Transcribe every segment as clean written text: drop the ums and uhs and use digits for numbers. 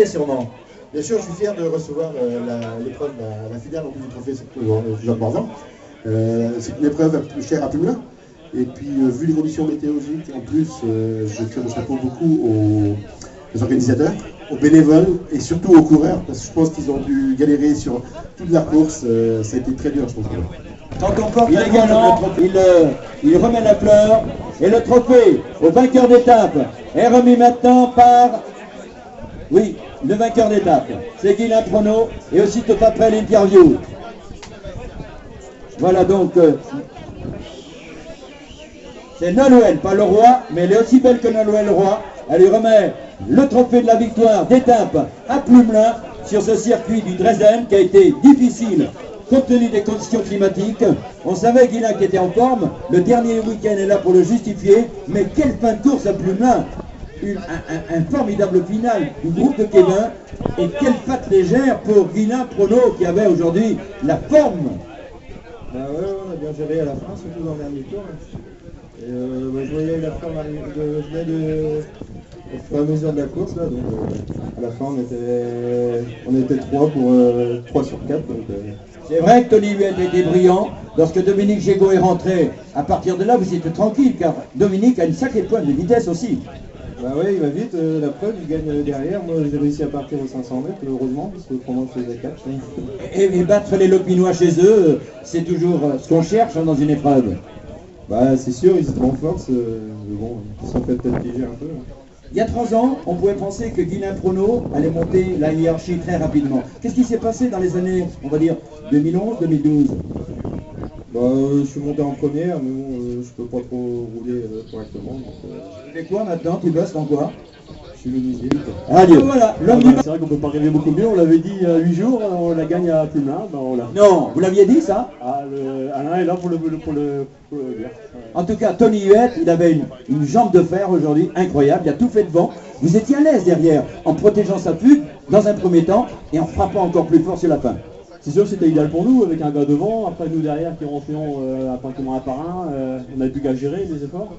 Sûrement. Bien sûr, je suis fier de recevoir l'épreuve, la finale en plus du trophée Jacques Morzan. C'est une épreuve chère à Plumelin. Et puis, vu les conditions météorologiques, en plus, je tire mon chapeau beaucoup aux organisateurs, aux bénévoles et surtout aux coureurs, parce que je pense qu'ils ont dû galérer sur toute la course. Ça a été très dur, je pense. Quand on porte il est galant, il remet la fleur et le trophée au vainqueur d'étape est remis maintenant par... Oui, le vainqueur d'étape, c'est Guilain Prono, et aussitôt après l'interview. Voilà donc, c'est Nolwenn, pas le roi, mais elle est aussi belle que Nolwenn le roi. Elle lui remet le trophée de la victoire d'étape à Plumelin sur ce circuit du Dresden qui a été difficile compte tenu des conditions climatiques. On savait Guilain qui était en forme, le dernier week-end est là pour le justifier, mais quelle fin de course à Plumelin! Un formidable final du groupe de Kevin et quelle patte légère pour Guilain Prono qui avait aujourd'hui la forme. Bah ouais, on a bien géré à la fin, surtout dans le dernier tour. Et je voyais la forme venait au fur et à mesure de la course là, donc à la fin on était 3 pour 3 sur 4. C'est vrai que Tony Huet était brillant. Lorsque Dominique Gégaud est rentré, à partir de là vous étiez tranquille car Dominique a une sacrée pointe de vitesse aussi. Bah ouais, il va vite, la preuve, il gagne derrière. Moi, j'ai réussi à partir aux 500 mètres, heureusement, parce que autrement, je faisais 4. Et battre les Lopinois chez eux, c'est toujours ce qu'on cherche dans une épreuve. Bah, c'est sûr, ils se renforcent, mais bon, ils sont peut-être piégés un peu. Il y a 3 ans, on pouvait penser que Guilain Prono allait monter la hiérarchie très rapidement. Qu'est-ce qui s'est passé dans les années, on va dire, 2011-2012 ? Bah, je suis monté en première, mais bon, je peux pas trop rouler correctement. Tu fais quoi maintenant? Tu bosses dans quoi? Je suis menuisier. Adieu. Voilà, c'est vrai qu'on peut pas rêver beaucoup mieux, on l'avait dit il y a 8 jours, on la gagne à Plumelin. Non, vous l'aviez dit ça? Alain est là pour le dire. En tout cas, Tony Huet, il avait une jambe de fer aujourd'hui, incroyable, il a tout fait devant. Vous étiez à l'aise derrière, en protégeant sa fugue dans un premier temps, et en frappant encore plus fort sur la fin. C'est sûr que c'était idéal pour nous, avec un gars devant, après nous derrière qui rentrions un par un, on n'avait plus qu'à gérer les efforts.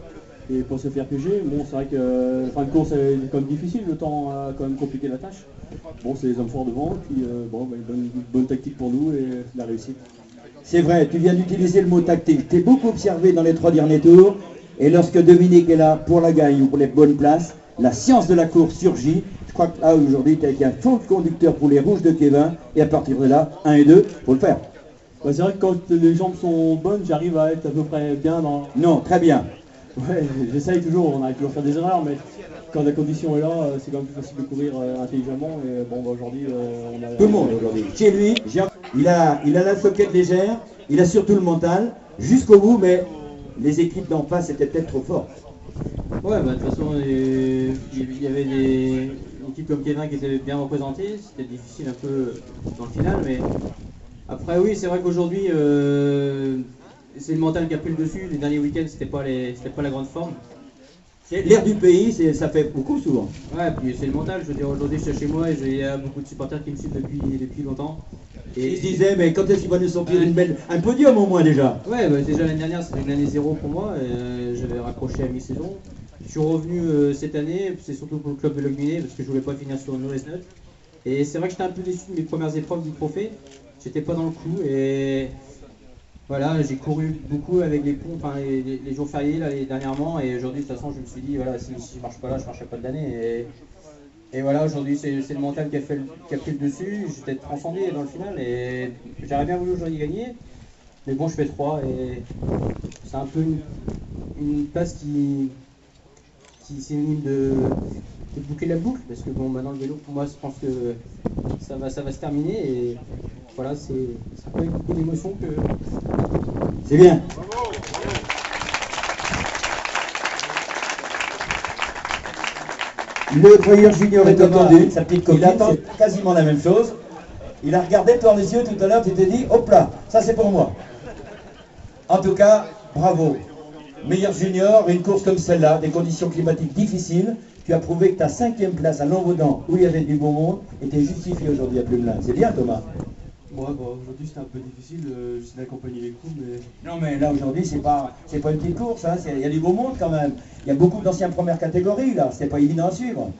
Et pour se faire piéger, bon c'est vrai que la fin de course est quand même difficile, le temps a quand même compliqué la tâche. Bon c'est les hommes forts devant, puis une bonne tactique pour nous et la réussite. C'est vrai, tu viens d'utiliser le mot tactique, tu es beaucoup observé dans les 3 derniers tours, et lorsque Dominique est là pour la gagne ou pour les bonnes places, la science de la course surgit. Je crois que là aujourd'hui tu as été un faux conducteur pour les rouges de Kevin, et à partir de là, 1 et 2, faut le faire. Bah, c'est vrai que quand les jambes sont bonnes, j'arrive à être à peu près bien dans... Non, très bien. Ouais, j'essaye toujours, on arrive toujours à faire des erreurs, mais quand la condition est là, c'est quand même plus facile de courir intelligemment. Et bon, bah, aujourd'hui, on a... Tout le monde aujourd'hui. Chez lui, il a la soquette légère, il a surtout le mental, jusqu'au bout, mais les équipes d'en face étaient peut-être trop fortes. Ouais, bah de toute façon, il y avait une équipe comme Kevin qui était bien représentée, c'était difficile un peu dans le final, mais après oui, c'est vrai qu'aujourd'hui, c'est le mental qui a pris le dessus. Les derniers week-ends, c'était pas la grande forme. L'air du pays, ça fait beaucoup souvent. Ouais, puis c'est le mental. Je veux dire, aujourd'hui, je suis chez moi et il y a beaucoup de supporters qui me suivent depuis longtemps. Et ils se disaient, mais quand est-ce qu'il va nous sortir un podium au moins déjà? Ouais, bah, déjà l'année dernière, c'était une année 0 pour moi. J'avais raccroché à mi-saison. Je suis revenu cette année, c'est surtout pour le club de Logminé parce que je voulais pas finir sur une mauvaise note. Et c'est vrai que j'étais un peu déçu de mes premières épreuves du trophée. J'étais pas dans le coup et... Voilà, j'ai couru beaucoup avec les ponts, enfin les jours fériés là, dernièrement, et aujourd'hui de toute façon je me suis dit voilà, si je marche pas là, je marcherai pas de l'année. Et voilà, aujourd'hui c'est le mental qui a pris le dessus. J'étais transcendé dans le final et j'aurais bien voulu aujourd'hui gagner, mais bon je fais 3 et c'est un peu une place qui synonyme de boucler la boucle, parce que bon maintenant le vélo pour moi je pense que ça va se terminer et voilà, c'est pas avec beaucoup d'émotion que... C'est bien. Le Troyer Junior est entendu, sa petite copine, il attend quasiment la même chose. Il a regardé toi les yeux tout à l'heure, tu t'es dit, hop là, ça c'est pour moi. En tout cas, bravo. Meilleur junior, une course comme celle-là, des conditions climatiques difficiles, tu as prouvé que ta 5e place à Lanvaudan, où il y avait du beau monde, était justifiée aujourd'hui à Plumelin. C'est bien Thomas? Ouais, bah, aujourd'hui c'était un peu difficile, j'essaie d'accompagner les coups, mais... Non mais là aujourd'hui c'est pas une petite course, hein, il y a du beau monde quand même. Il y a beaucoup d'anciens premières catégories là, c'est pas évident à suivre.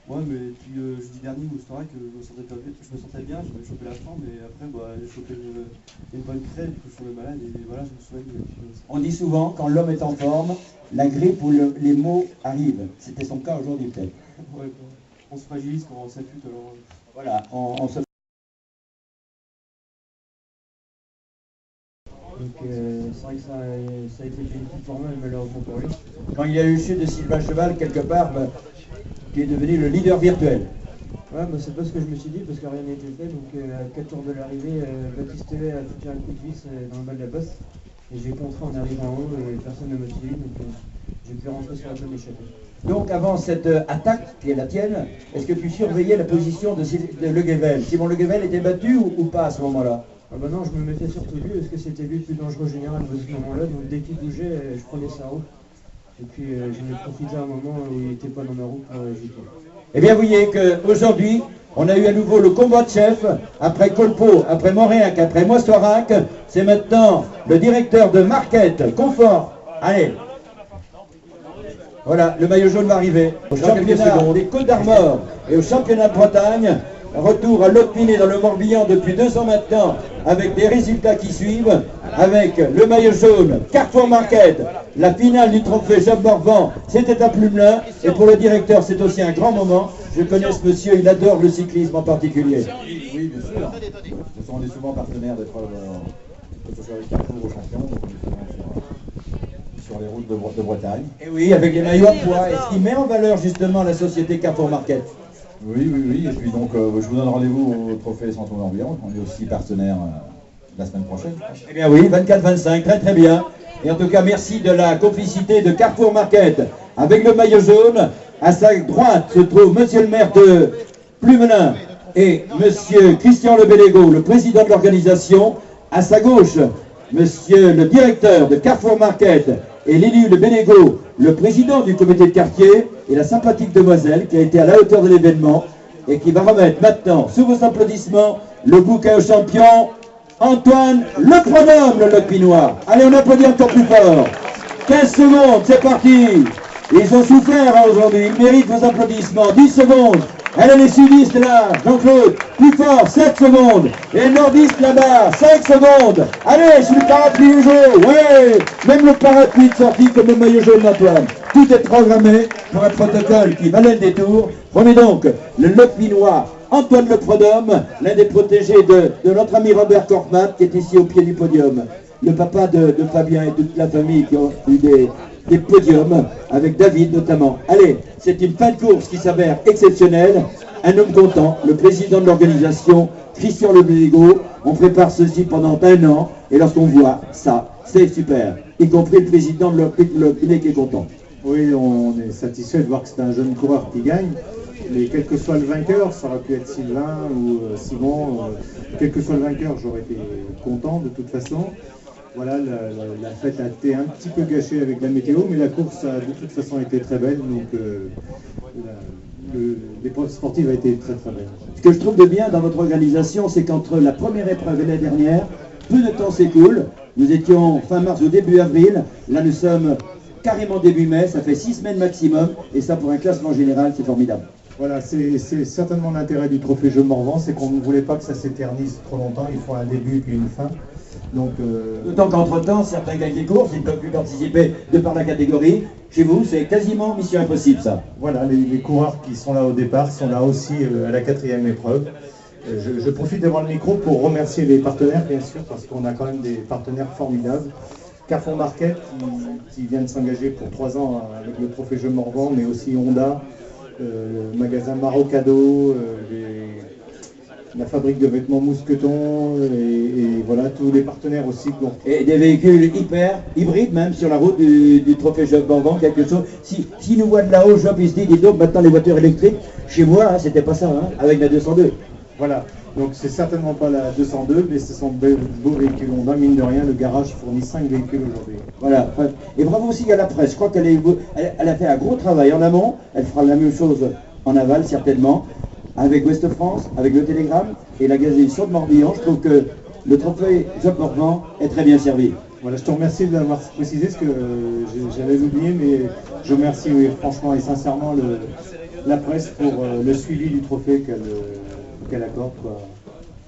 Ouais, mais puis jeudi dernier, Moustarak, je me sentais bien, j'avais chopé la forme, et après, j'ai chopé une bonne crève, du coup, je suis tombé malade, et voilà, je me soigne. On dit souvent, quand l'homme est en forme, la grippe ou les maux arrivent. C'était son cas aujourd'hui, peut-être. Ouais, on se fragilise quand on s'affûte, alors... Voilà, on se... Donc c'est vrai que ça a été bénéfique pour moi, mais malheureusement pour lui. Quand il y a eu chute de Sylvain Cheval, quelque part, qui est devenu le leader virtuel. Ouais, c'est pas ce que je me suis dit parce que rien n'a été fait. Donc à 4 tours de l'arrivée, Baptiste Tevet a foutu un coup de vis dans le bas de la bosse. Et j'ai contré en arrivant en haut et personne ne m'a suivi. Donc j'ai pu rentrer sur la bonne échappée. Donc avant cette attaque, qui est la tienne, est-ce que tu surveillais la position de Le Guevel? Simon Le Guevel était battu ou pas à ce moment-là? Ah bah non, je me mettais surtout lui, parce que c'était lui le plus dangereux général à ce moment-là, donc dès qu'il bougeait, je prenais sa roue. Et puis j'en ai profité à un moment où il n'était pas dans ma roue pour agiter. Eh bien, vous voyez qu'aujourd'hui, on a eu à nouveau le combat de chef, après Colpo, après Moréac, après Moistoirac. C'est maintenant le directeur de Marquette, Confort. Allez. Voilà, le maillot jaune va arriver. Au championnat des Côtes d'Armor et au championnat de Bretagne. Retour à l'Oppiné dans le Morbihan depuis 2 ans maintenant, avec des résultats qui suivent, avec le maillot jaune, Carrefour Market, la finale du trophée Job Morvan, c'était à Plumelin, et pour le directeur c'est aussi un grand moment. Je connais ce monsieur, il adore le cyclisme en particulier. Oui, bien sûr. On est souvent partenaires d'épreuves, que ce soit avec Carrefour ou Champion, donc on est souvent sur les routes de Bretagne. Et oui, avec les maillots à poids, et ce qui met en valeur justement la société Carrefour Market. Oui, et puis donc je vous donne rendez-vous au Trophée Centre Morbihan, on est aussi partenaire la semaine prochaine. Eh bien oui, 24-25, très très bien. Et en tout cas, merci de la complicité de Carrefour Market. Avec le maillot jaune, à sa droite se trouve monsieur le maire de Plumelin et monsieur Christian Lebelego, le président de l'organisation. À sa gauche, monsieur le directeur de Carrefour Market et Lili Lebelego, le président du comité de quartier, et la sympathique demoiselle qui a été à la hauteur de l'événement et qui va remettre maintenant, sous vos applaudissements, le bouquet au champion, Antoine Le Pronome, le Locquinois. Allez, on applaudit encore plus fort. 15 secondes, c'est parti. Ils ont souffert aujourd'hui, ils méritent vos applaudissements. 10 secondes. Allez, les sudistes là, Jean-Claude, plus fort, 7 secondes. Et les nordistes là-bas, 5 secondes. Allez, sur le parapluie jaune, ouais. Même le parapluie est sorti comme le maillot jaune d'Antoine. Tout est programmé pour un protocole qui valait le détour. Prenez donc le Locquinois Antoine Le Pronome, l'un des protégés de notre ami Robert Korkmaz, qui est ici au pied du podium. Le papa de Fabien et de toute la famille qui ont eu des podiums, avec David notamment. Allez, c'est une fin de course qui s'avère exceptionnelle. Un homme content, le président de l'organisation, Christian Lebelego. On prépare ceci pendant 1 an, et lorsqu'on voit ça, c'est super. Y compris le président de l'Oppiné qui est content. Oui, on est satisfait de voir que c'est un jeune coureur qui gagne. Mais quel que soit le vainqueur, ça aurait pu être Sylvain ou Simon, quel que soit le vainqueur, j'aurais été content de toute façon. Voilà, la fête a été un petit peu gâchée avec la météo, mais la course a de toute façon été très belle, donc l'épreuve sportive a été très très belle. Ce que je trouve de bien dans votre organisation, c'est qu'entre la première épreuve et la dernière, peu de temps s'écoule. Nous étions fin mars ou début avril, là nous sommes carrément début mai, ça fait 6 semaines maximum, et ça pour un classement général, c'est formidable. Voilà, c'est certainement l'intérêt du trophée Jeu Morvan, c'est qu'on ne voulait pas que ça s'éternise trop longtemps, il faut un début et puis une fin. Donc, d'autant qu'entre-temps, certains gagnent des courses, ils ne peuvent plus participer de par la catégorie. Chez vous, c'est quasiment mission impossible ça. Voilà, les coureurs qui sont là au départ sont là aussi à la 4e épreuve. Je profite d'avoir le micro pour remercier les partenaires, bien sûr, parce qu'on a quand même des partenaires formidables. Carrefour Market, qui vient de s'engager pour 3 ans avec le trophée Jeu Morvan, mais aussi Honda, le magasin Marocado, la fabrique de vêtements Mousqueton, et voilà, tous les partenaires aussi. Et des véhicules hybrides même sur la route du trophée Job Morvan, quelque chose. Si nous voit de là-haut, Job, il se dit, donc maintenant les voitures électriques, chez moi, hein, c'était pas ça, hein, avec la 202. Voilà, donc c'est certainement pas la 202, mais ce sont de beaux véhicules Honda, mine de rien, le garage fournit 5 véhicules aujourd'hui. Voilà, et bravo aussi à la presse, je crois qu'elle a fait un gros travail en amont, elle fera la même chose en aval certainement, avec Ouest France, avec le Télégramme et la Gazette de Morbihan. Je trouve que le trophée Job Morvan est très bien servi. Voilà, je te remercie de l'avoir précisé, parce que j'avais oublié, mais je remercie franchement et sincèrement la presse pour le suivi du trophée qu'elle accorde, quoi.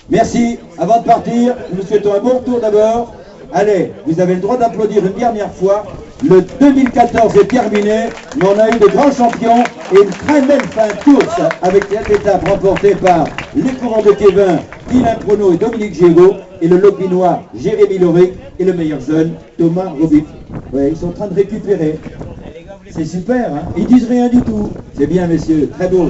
Merci. Avant de partir, nous souhaitons un bon retour d'abord. Allez, vous avez le droit d'applaudir une dernière fois. Le 2014 est terminé, mais on a eu de grands champions et une très belle fin de course avec cette étape remportée par les courants de Kevin, Dylan Prono et Dominique Gégaud, et le Lopinois Jérémy Loric et le meilleur jeune Thomas Robic. Ouais, ils sont en train de récupérer. C'est super, hein? Ils disent rien du tout. C'est bien, messieurs, très beau.